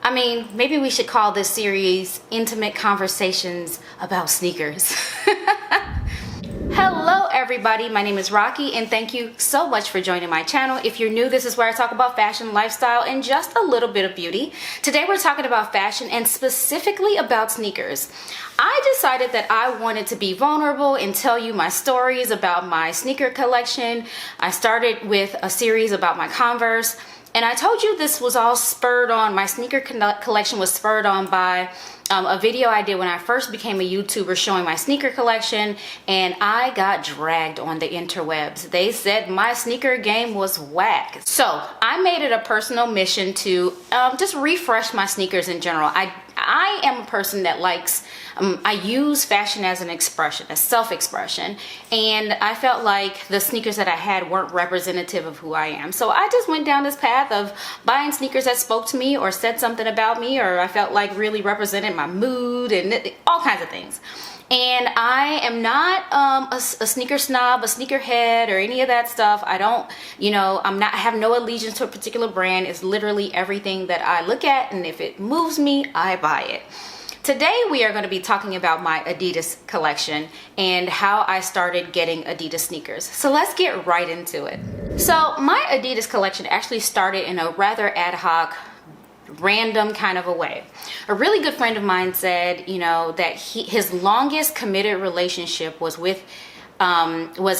I mean, maybe we should call this series Intimate Conversations About Sneakers. Hello everybody, my name is Rocky and thank you so much for joining my channel. If you're new, this is where I talk about fashion, lifestyle, and just a little bit of beauty. Today we're talking about fashion and specifically about sneakers. I decided that I wanted to be vulnerable and tell you my stories about my sneaker collection. I started with a series about my Converse. And I told you this was all spurred on, my sneaker collection was spurred on by a video I did when I first became a YouTuber showing my sneaker collection, and I got dragged on the interwebs. They said my sneaker game was whack. So I made it a personal mission to just refresh my sneakers in general. I am a person that likes, I use fashion as an expression, a self-expression, and I felt like the sneakers that I had weren't representative of who I am. So I just went down this path of buying sneakers that spoke to me or said something about me, or I felt like really represented my mood and all kinds of things. And I am not a sneaker snob, a sneakerhead, or any of that stuff. I don't, I have no allegiance to a particular brand. It's literally everything that I look at, and if it moves me, I buy it. Today we are going to be talking about my Adidas collection and how I started getting Adidas sneakers. So let's get right into it. So my Adidas collection actually started in a rather ad hoc, random kind of a way. A really good friend of mine said, that his longest committed relationship was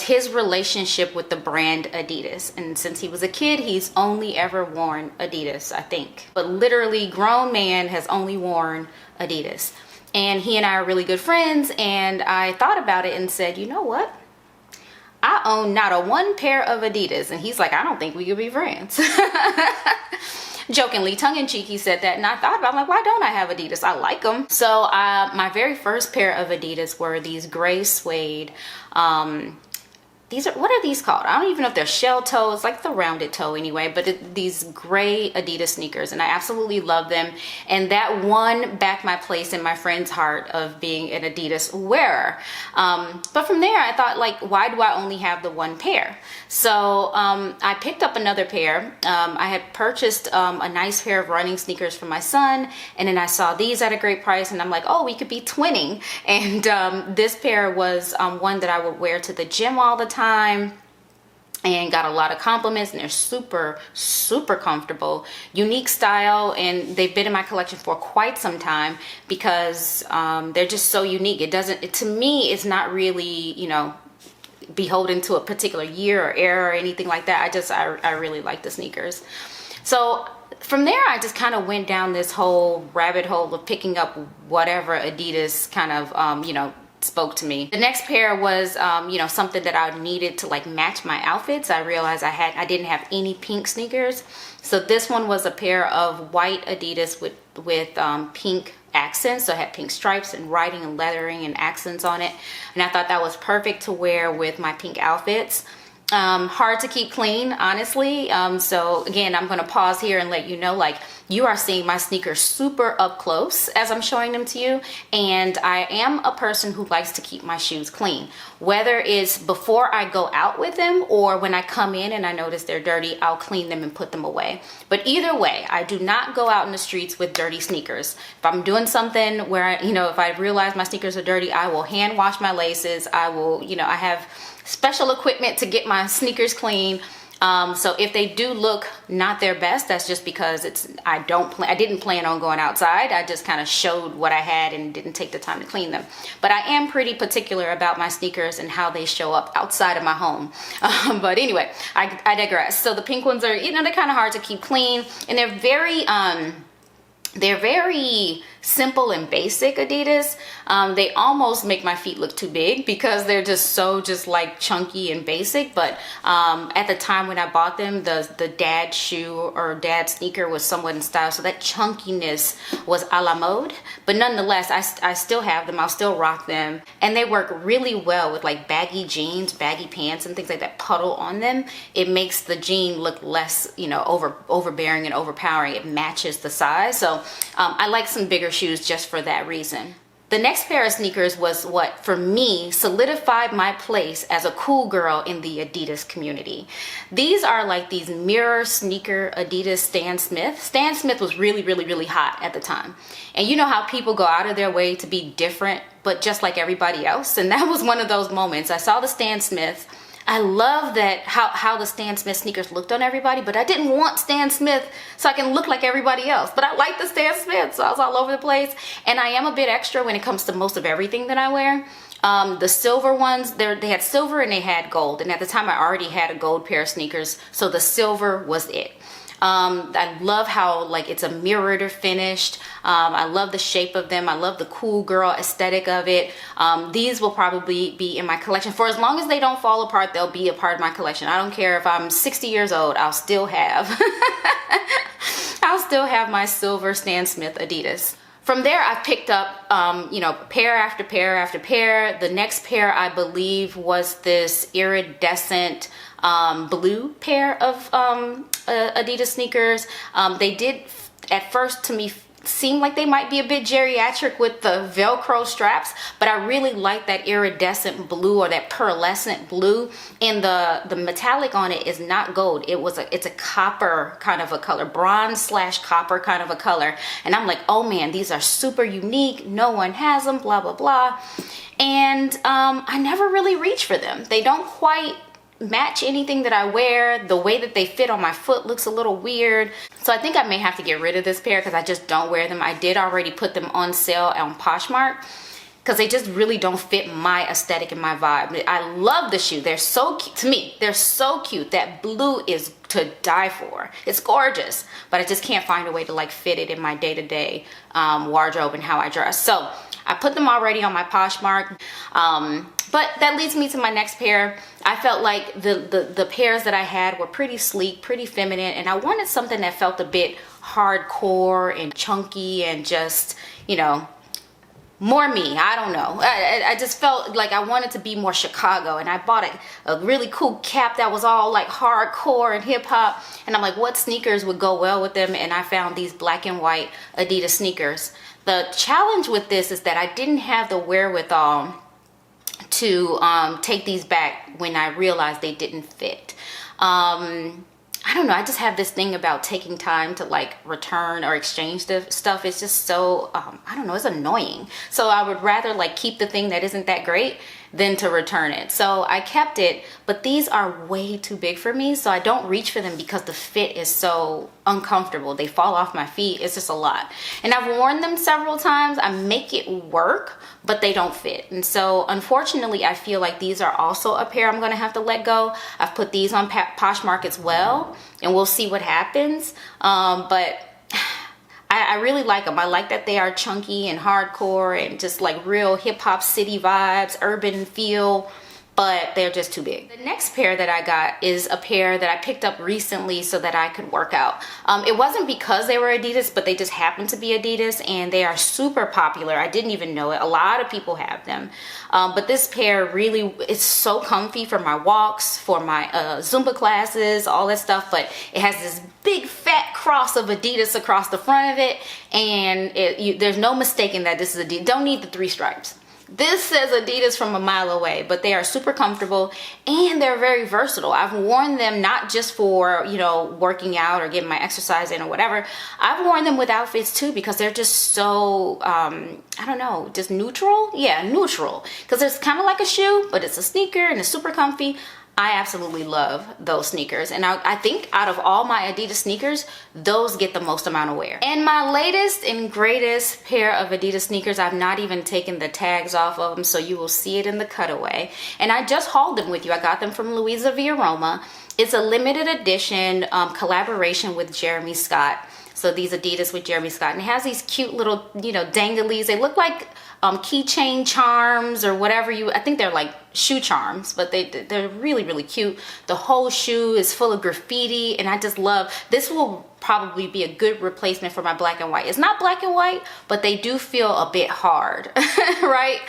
his relationship with the brand Adidas. And since he was a kid, he's only ever worn Adidas, I think. But literally, grown man has only worn Adidas. And he and I are really good friends, and I thought about it and said, you know what? I own not a one pair of Adidas. And he's like, I don't think we could be friends. Jokingly, tongue-in-cheek, he said that, and I thought about it, I'm like, why don't I have Adidas? I like them. So my very first pair of Adidas were these gray suede, what are these called? I don't even know if they're shell toes, like the rounded toe anyway, but these gray Adidas sneakers, and I absolutely love them. And that won back my place in my friend's heart of being an Adidas wearer. But from there, I thought, like, why do I only have the one pair? So I picked up another pair. I had purchased a nice pair of running sneakers for my son, and then I saw these at a great price, and I'm like, oh, we could be twinning. And this pair was one that I would wear to the gym all the time, and got a lot of compliments, and they're super comfortable, unique style, and they've been in my collection for quite some time because they're just so unique. To me, it's not really, beholden to a particular year or era or anything like that. I really like the sneakers. So from there, I just kind of went down this whole rabbit hole of picking up whatever Adidas kind of, spoke to me. The next pair was, something that I needed to like match my outfits. I realized I didn't have any pink sneakers. So this one was a pair of white Adidas with pink accents. So it had pink stripes and writing and lettering and accents on it. And I thought that was perfect to wear with my pink outfits. Hard to keep clean, honestly. So again, I'm going to pause here and let you know, like, you are seeing my sneakers super up close as I'm showing them to you. And I am a person who likes to keep my shoes clean, whether it's before I go out with them or when I come in and I notice they're dirty, I'll clean them and put them away. But either way, I do not go out in the streets with dirty sneakers. If I'm doing something where, if I realize my sneakers are dirty, I will hand wash my laces. I will, I have special equipment to get my sneakers clean. So if they do look not their best, that's just because I didn't plan on going outside. I just kind of showed what I had and didn't take the time to clean them. But I am pretty particular about my sneakers and how they show up outside of my home. But anyway, I digress. So the pink ones are, they're kind of hard to keep clean, and they're very simple and basic Adidas. They almost make my feet look too big because they're just like chunky and basic. But at the time when I bought them, the dad shoe or dad sneaker was somewhat in style, so that chunkiness was a la mode. But nonetheless, I still have them. I'll still rock them, and they work really well with like baggy jeans, baggy pants, and things like that puddle on them. It makes the jean look less, overbearing and overpowering. It matches the size. So I like some bigger shoes just for that reason. The next pair of sneakers was what, for me, solidified my place as a cool girl in the Adidas community. These are like these mirror sneaker Adidas Stan Smith. Stan Smith was really hot at the time. And you know how people go out of their way to be different, but just like everybody else? And that was one of those moments. I saw the Stan Smith. I love that how the Stan Smith sneakers looked on everybody, but I didn't want Stan Smith so I can look like everybody else. But I like the Stan Smith, so I was all over the place. And I am a bit extra when it comes to most of everything that I wear. The silver ones, they had silver and they had gold. And at the time I already had a gold pair of sneakers, so the silver was it. I love how like it's a mirrored finished. I love the shape of them. I love the cool girl aesthetic of it. These will probably be in my collection for as long as they don't fall apart. They'll be a part of my collection. I don't care if I'm 60 years old, I'll still have I'll still have my silver Stan Smith Adidas. From there, I've picked up, you know, pair after pair after pair. The next pair, I believe, was this iridescent blue pair of Adidas sneakers. They did, at first, to me, seem like they might be a bit geriatric with the Velcro straps, but I really like that iridescent blue or that pearlescent blue. And the metallic on it is not gold. It's a copper kind of a color, bronze / copper kind of a color. And I'm like, oh man, these are super unique. No one has them, blah, blah, blah. And I never really reach for them. They don't quite match anything that I wear. The way that they fit on my foot looks a little weird. So I think I may have to get rid of this pair because I just don't wear them. I did already put them on sale on Poshmark because they just really don't fit my aesthetic and my vibe. I love the shoe. They're so cute. To me, they're so cute. That blue is to die for. It's gorgeous, but I just can't find a way to like fit it in my day-to-day wardrobe and how I dress. So I put them already on my Poshmark. But that leads me to my next pair. I felt like the pairs that I had were pretty sleek, pretty feminine, and I wanted something that felt a bit hardcore and chunky and just, you know, more me. I don't know. I just felt like I wanted to be more Chicago, and I bought a really cool cap that was all like hardcore and hip hop, and I'm like, what sneakers would go well with them? And I found these black and white Adidas sneakers. The challenge with this is that I didn't have the wherewithal to take these back when I realized they didn't fit. I don't know, I just have this thing about taking time to like return or exchange the stuff. It's just so, I don't know, it's annoying. So I would rather like keep the thing that isn't that great than to return it. So I kept it, but these are way too big for me. So I don't reach for them because the fit is so uncomfortable. They fall off my feet. It's just a lot. And I've worn them several times. I make it work, but they don't fit. And so unfortunately, I feel like these are also a pair I'm gonna have to let go. I've put these on Poshmark as well, and we'll see what happens. But I really like them. I like that they are chunky and hardcore and just like real hip hop city vibes, urban feel, but they're just too big. The next pair that I got is a pair that I picked up recently so that I could work out. It wasn't because they were Adidas, but they just happened to be Adidas, and they are super popular. I didn't even know it. A lot of people have them. But this pair really, it's so comfy for my walks, for my Zumba classes, all that stuff, but it has this big fat cross of Adidas across the front of it, and there's no mistaking that this is Adidas. Don't need the 3 stripes. This says Adidas from a mile away, but they are super comfortable and they're very versatile. I've worn them not just for, you know, working out or getting my exercise in or whatever. I've worn them with outfits too because they're just so, I don't know, just neutral? Yeah, neutral. Because it's kind of like a shoe, but it's a sneaker and it's super comfy. I absolutely love those sneakers, and I think out of all my Adidas sneakers, those get the most amount of wear. And my latest and greatest pair of Adidas sneakers, I've not even taken the tags off of them, so you will see it in the cutaway. And I just hauled them with you. I got them from Louisa Via Roma. It's a limited edition collaboration with Jeremy Scott. So these Adidas with Jeremy Scott, and it has these cute little, you know, danglies. They look like keychain charms or whatever I think they're like shoe charms, but they're really, really cute. The whole shoe is full of graffiti, and I just love, this will probably be a good replacement for my black and white. It's not black and white, but they do feel a bit hard, right?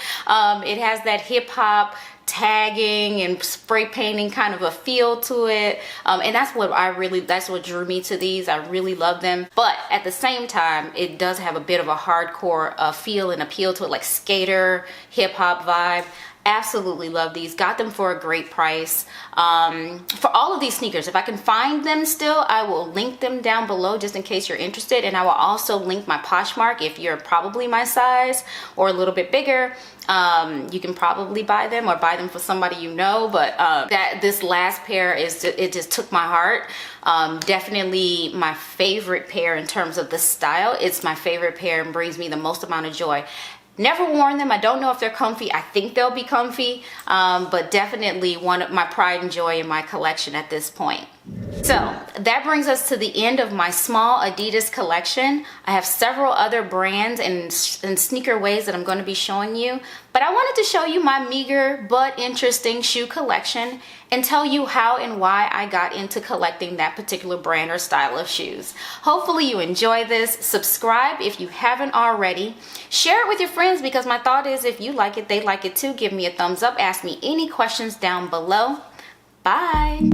It has that hip hop tagging and spray painting kind of a feel to it, and that's what drew me to these. I really love them, but at the same time it does have a bit of a hardcore feel and appeal to it, like skater hip hop vibe. Absolutely love these. Got them for a great price. For all of these sneakers, if I can find them still, I will link them down below just in case you're interested, and I will also link my Poshmark if you're probably my size or a little bit bigger. You can probably buy them or buy them for somebody you know, but this last pair it just took my heart. Definitely my favorite pair in terms of the style. It's my favorite pair and brings me the most amount of joy. Never worn them. I don't know if they're comfy. I think they'll be comfy, but definitely one of my pride and joy in my collection at this point. So that brings us to the end of my small Adidas collection. I have several other brands and sneaker ways that I'm going to be showing you, but I wanted to show you my meager but interesting shoe collection and tell you how and why I got into collecting that particular brand or style of shoes. Hopefully you enjoy this. Subscribe if you haven't already. Share it with your friends, because my thought is if you like it, they like it too. Give me a thumbs up. Ask me any questions down below. Bye.